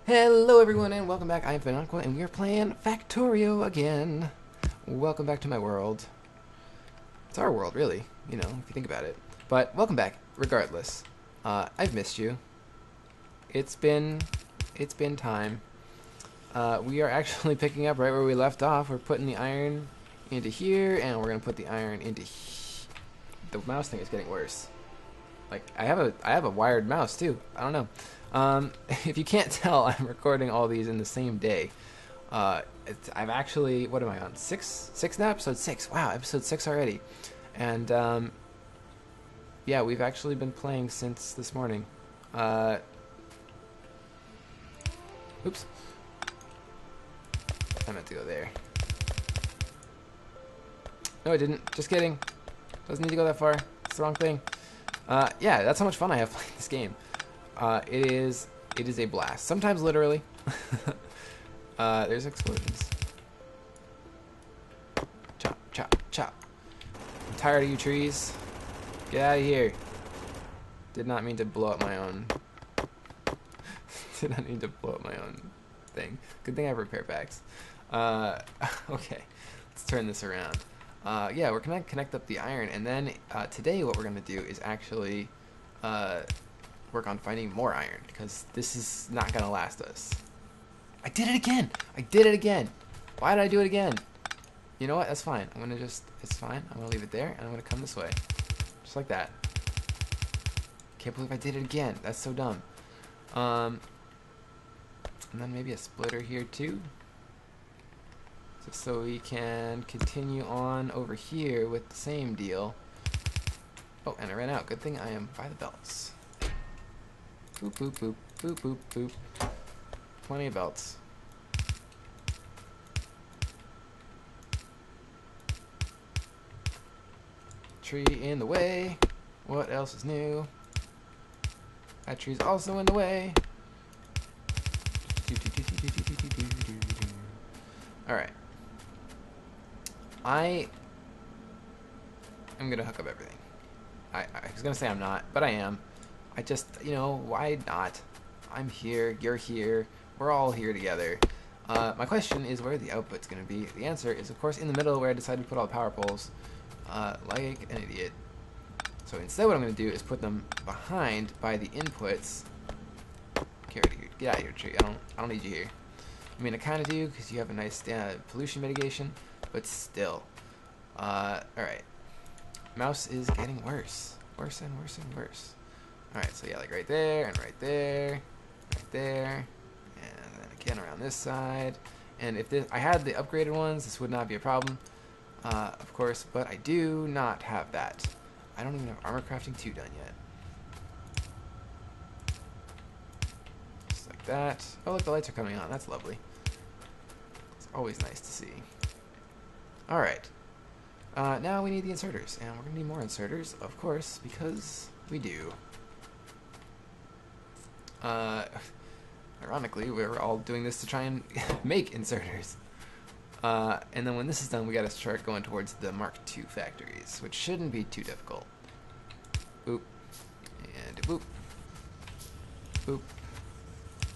Hello everyone and welcome back. I am Fenaqua and we are playing Factorio again. Welcome back to my world. It's our world really, you know, if you think about it. But welcome back, regardless. I've missed you. It's been time. We are actually picking up right where we left off. We're putting the iron into here and we're gonna put the iron into the mouse thing is getting worse. Like I have a wired mouse too. I don't know. If you can't tell, I'm recording all these in the same day. I've actually, what am I on? Six now? Episode 6. Wow, episode 6 already. And yeah, we've actually been playing since this morning. Oops. I meant to go there. No, I didn't. Just kidding. Doesn't need to go that far. It's the wrong thing. Yeah, that's how much fun I have playing this game. It is a blast. Sometimes literally. There's explosions. Chop, chop, chop. I'm tired of you trees. Get out of here. Did not mean to blow up my own. Did not mean to blow up my own thing. Good thing I have repair packs. Okay, let's turn this around. Yeah, we're gonna connect up the iron, and then today what we're gonna do is actually work on finding more iron, because this is not gonna last us. I did it again! I did it again! Why did I do it again? You know what? That's fine. I'm gonna just, it's fine. I'm gonna leave it there, and I'm gonna come this way. Just like that. Can't believe I did it again. That's so dumb. And then maybe a splitter here too. Just so we can continue on over here with the same deal. Oh, and I ran out. Good thing I am by the belts. Boop, boop, boop, boop, boop, boop. Plenty of belts. Tree in the way. What else is new? That tree's also in the way. Alright. I am gonna hook up everything. I was gonna say I'm not, but I am. I just, you know, why not? I'm here, you're here, we're all here together. My question is where the output's going to be. The answer is, of course, in the middle where I decided to put all the power poles, like an idiot. So instead what I'm going to do is put them behind by the inputs. Get out of here, tree. I don't need you here. I mean, I kind of do, because you have a nice pollution mitigation, but still. Alright. Mouse is getting worse. Worse and worse and worse. Alright, so yeah, like right there, and right there, right there, and then again around this side. And if I had the upgraded ones, this would not be a problem, of course, but I do not have that. I don't even have armor crafting 2 done yet. Just like that. Oh, look, the lights are coming on. That's lovely. It's always nice to see. Alright. Now we need the inserters, and we're going to need more inserters, of course, because we do. Ironically, we're all doing this to try and make inserters. And then when this is done, we gotta start going towards the Mark II factories, which shouldn't be too difficult. Boop. And boop. Boop.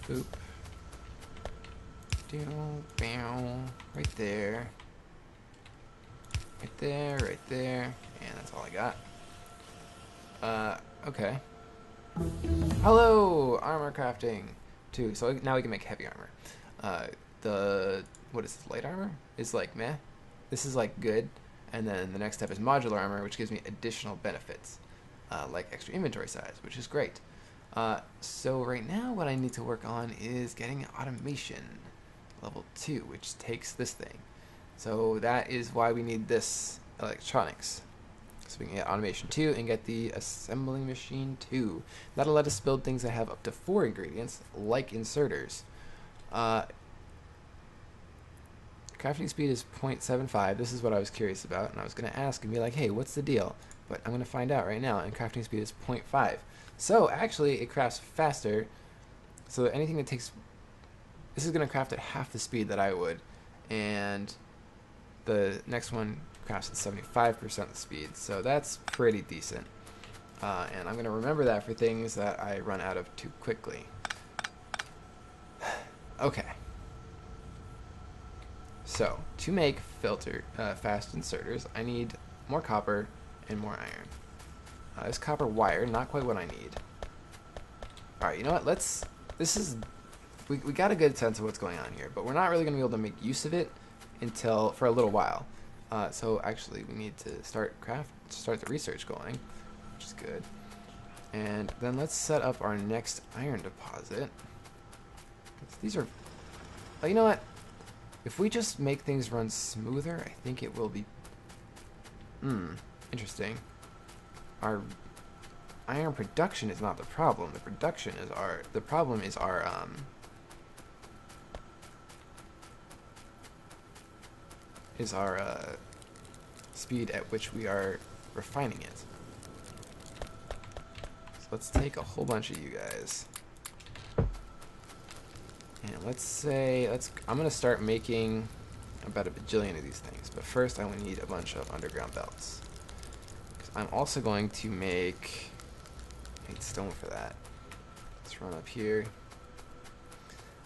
Boop. Right there. Right there, right there. And that's all I got. Okay. Hello! Armor crafting 2. So now we can make heavy armor. What is this, light armor? Is like meh. This is like good. And then the next step is modular armor, which gives me additional benefits. Like extra inventory size, which is great. So right now what I need to work on is getting automation level 2, which takes this thing. So that is why we need this electronics. So we can get automation 2 and get the assembling machine 2. That'll let us build things that have up to 4 ingredients, like inserters. Crafting speed is 0.75. This is what I was curious about, and I was going to ask and be like, hey, what's the deal? But I'm going to find out right now, and crafting speed is 0.5. So actually, it crafts faster. So anything that takes... This is going to craft at half the speed that I would, and the next one crafts at 75% the speed, so that's pretty decent. And I'm going to remember that for things that I run out of too quickly. Okay. So, to make fast inserters, I need more copper and more iron. This copper wire, not quite what I need. Alright, you know what? We got a good sense of what's going on here, but we're not really going to be able to make use of it for a little while. So actually, we need to start the research going, which is good. And then let's set up our next iron deposit. These are, oh, you know what? If we just make things run smoother, I think it will be, interesting. Our iron production is not the problem. The problem is our speed at which we are refining it. So let's take a whole bunch of you guys. And I'm going to start making about a bajillion of these things. But first I need a bunch of underground belts. I'm also going to I need stone for that. Let's run up here.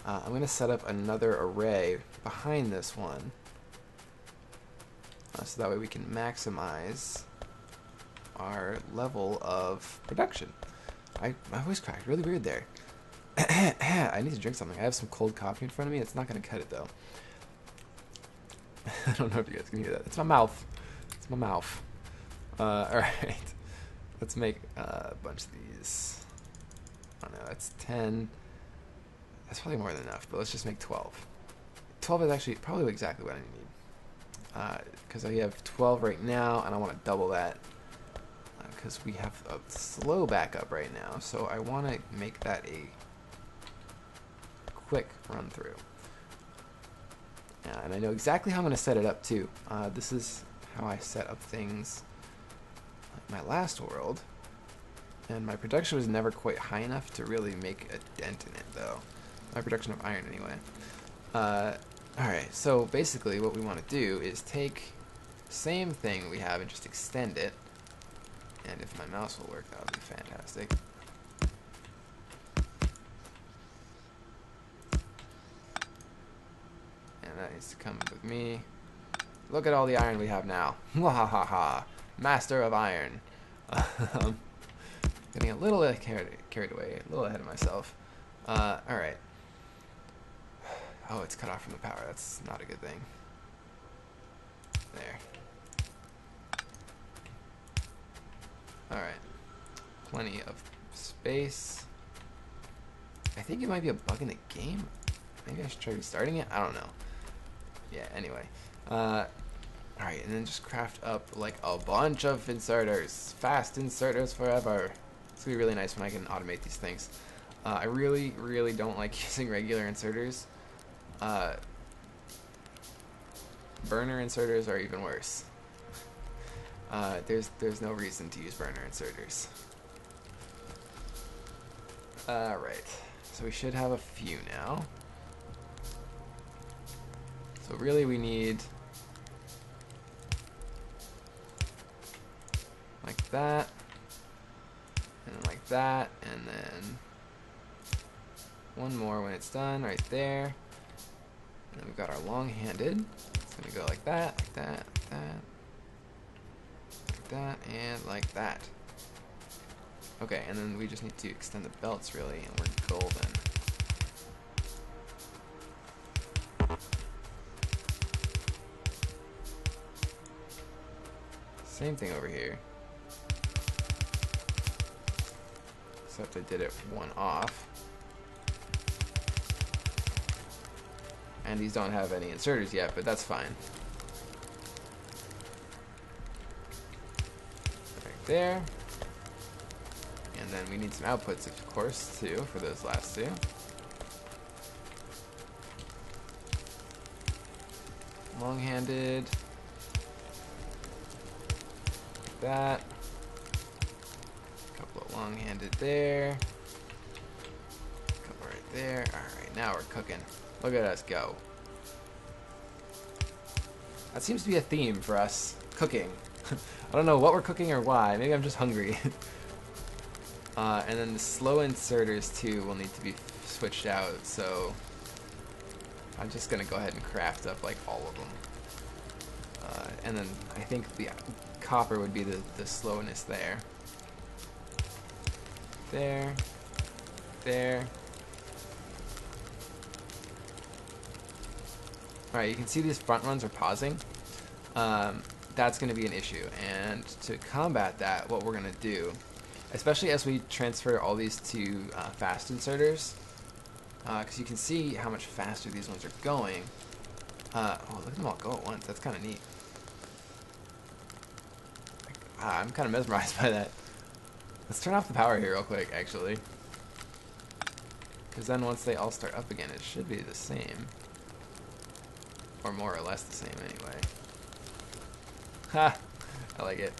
I'm going to set up another array behind this one. So that way we can maximize our level of production. My voice cracked really weird there. I need to drink something. I have some cold coffee in front of me. It's not going to cut it though. I don't know if you guys can hear that. It's my mouth. It's my mouth. Alright. Let's make a bunch of these. I don't know. That's 10. That's probably more than enough, but let's just make 12. 12 is actually probably exactly what I need. Because I have 12 right now, and I want to double that. Because we have a slow backup right now, so I want to make that a quick run through. And I know exactly how I'm going to set it up too. This is how I set up things like my last world, and my production was never quite high enough to really make a dent in it though. My production of iron anyway. Alright, so basically what we want to do is take the same thing we have and just extend it. And if my mouse will work, that would be fantastic. And that needs to come with me. Look at all the iron we have now. Wahaha! Master of iron. Getting a little carried away, a little ahead of myself. Alright. Oh, it's cut off from the power. That's not a good thing. There. Alright. Plenty of space. I think it might be a bug in the game. Maybe I should try restarting it? I don't know. Yeah, anyway. Alright, and then just craft up like a bunch of inserters. Fast inserters forever. It's gonna be really nice when I can automate these things. I really, really don't like using regular inserters. Burner inserters are even worse. There's no reason to use burner inserters. Alright, so we should have a few now. So really we need like that, and then like that, and then one more when it's done right there. And then we've got our long-handed. It's gonna go like that, like that, like that, like that, and like that. Okay, and then we just need to extend the belts really, and we're golden. Same thing over here. Except I did it one off. And these don't have any inserters yet, but that's fine. Right there. And then we need some outputs, of course, too, for those last two. Long-handed. Like that. A couple of long-handed there. A couple right there. Alright, now we're cooking. Look at us go. That seems to be a theme for us. Cooking. I don't know what we're cooking or why. Maybe I'm just hungry. And then the slow inserters too will need to be switched out. So I'm just gonna go ahead and craft up like all of them. And then I think the copper would be the slowness there. There. There. Alright, you can see these front runs are pausing. That's going to be an issue. And to combat that, what we're going to do, especially as we transfer all these to fast inserters, because you can see how much faster these ones are going. Oh, look at them all go at once. That's kind of neat. I'm kind of mesmerized by that. Let's turn off the power here real quick, actually. Because then once they all start up again, it should be the same. Or more or less the same anyway. Ha! I like it.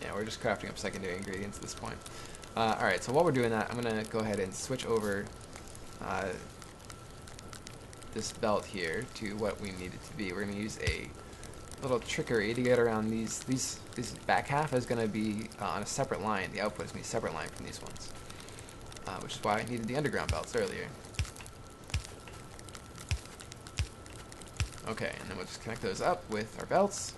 Yeah, we're just crafting up secondary ingredients at this point. Alright, so while we're doing that, I'm going to go ahead and switch over this belt here to what we need it to be. We're going to use a little trickery to get around these. This back half is going to be on a separate line. The output is going to be a separate line from these ones. Which is why I needed the underground belts earlier. Okay, and then we'll just connect those up with our belts.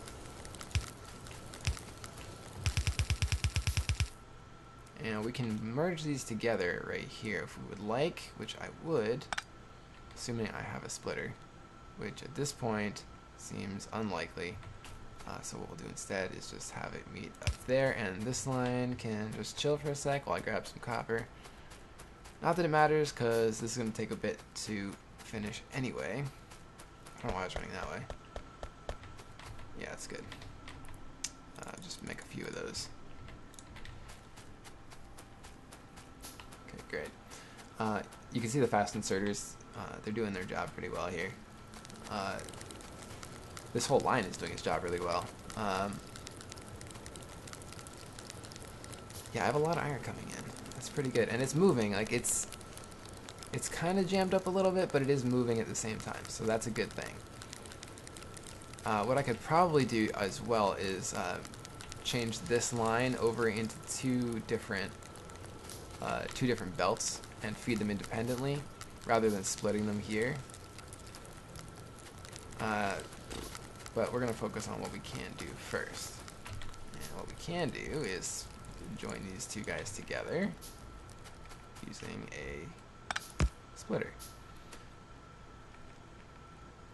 And we can merge these together right here if we would like, which I would, assuming I have a splitter, which at this point seems unlikely. So what we'll do instead is just have it meet up there, and this line can just chill for a sec while I grab some copper. Not that it matters, because this is going to take a bit to finish anyway. I don't know why I was running that way. Yeah, that's good. Just make a few of those. Okay, great. You can see the fast inserters. They're doing their job pretty well here. This whole line is doing its job really well. Yeah, I have a lot of iron coming in. That's pretty good. And it's moving. Like, it's kind of jammed up a little bit, but it is moving at the same time. So that's a good thing. What I could probably do as well is change this line over into two different belts and feed them independently rather than splitting them here. But we're going to focus on what we can do first. And what we can do is join these two guys together using a splitter.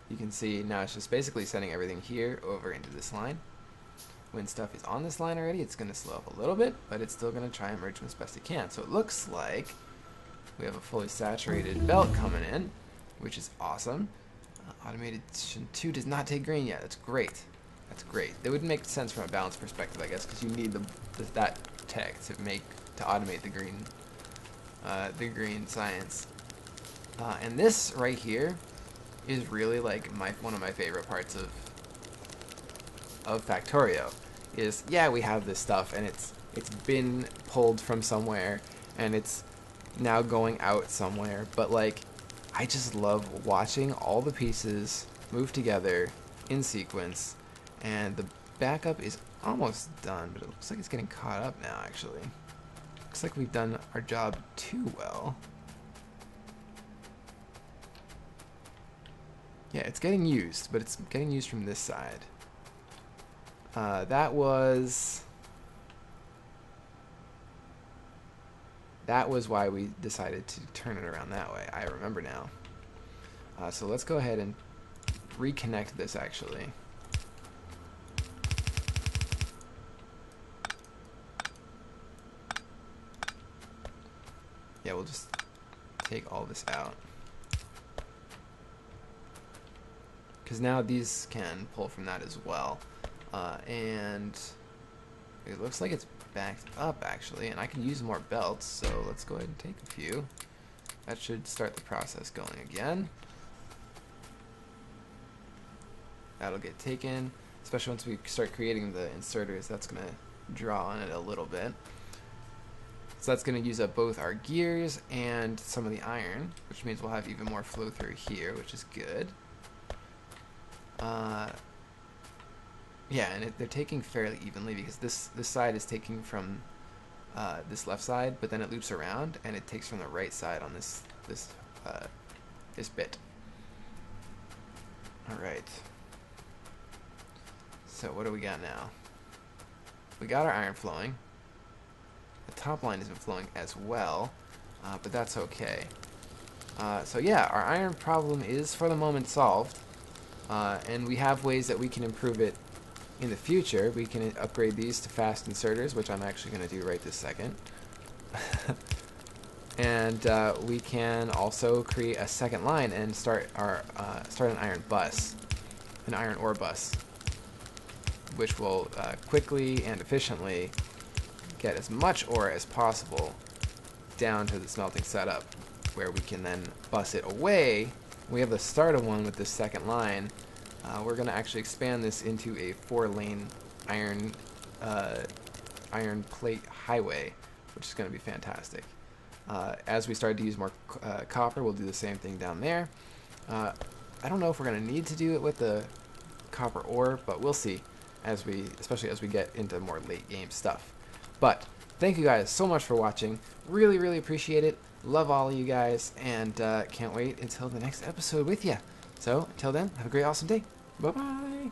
You can see now it's just basically sending everything here over into this line. When stuff is on this line already, it's going to slow up a little bit, but it's still going to try and merge them as best it can. So it looks like we have a fully saturated belt coming in, which is awesome. Automation 2 does not take green yet. That's great. That's great. That would make sense from a balance perspective, I guess, because you need that tech to automate the green science. And this right here is really like one of my favorite parts of Factorio. Is yeah, we have this stuff and it's been pulled from somewhere and it's now going out somewhere, but like I just love watching all the pieces move together in sequence, and the backup is almost done, but it looks like it's getting caught up now actually. Looks like we've done our job too well. Yeah, it's getting used, but it's getting used from this side. That was why we decided to turn it around that way. I remember now. So let's go ahead and reconnect this actually. Yeah, we'll just take all this out. Because now these can pull from that as well. And it looks like it's backed up actually, and I can use more belts, so let's go ahead and take a few. That should start the process going again. That'll get taken, especially once we start creating the inserters. That's going to draw on it a little bit. So that's going to use up both our gears and some of the iron, which means we'll have even more flow through here, which is good. Yeah, and they're taking fairly evenly because this side is taking from this left side, but then it loops around and it takes from the right side on this this bit. Alright. So what do we got now? We got our iron flowing. The top line isn't flowing as well, but that's okay. So yeah, our iron problem is for the moment solved, and we have ways that we can improve it in the future. We can upgrade these to fast inserters, which I'm actually going to do right this second. And we can also create a second line and start an iron bus, an iron ore bus, which will quickly and efficiently get as much ore as possible down to the smelting setup, where we can then bus it away. We have the start of one with this second line. We're going to actually expand this into a 4-lane iron plate highway, which is going to be fantastic. As we start to use more copper, we'll do the same thing down there. I don't know if we're going to need to do it with the copper ore, but we'll see, especially as we get into more late game stuff. But thank you guys so much for watching. Really, really appreciate it. Love all of you guys, and can't wait until the next episode with you. So until then, have a great, awesome day. Bye-bye.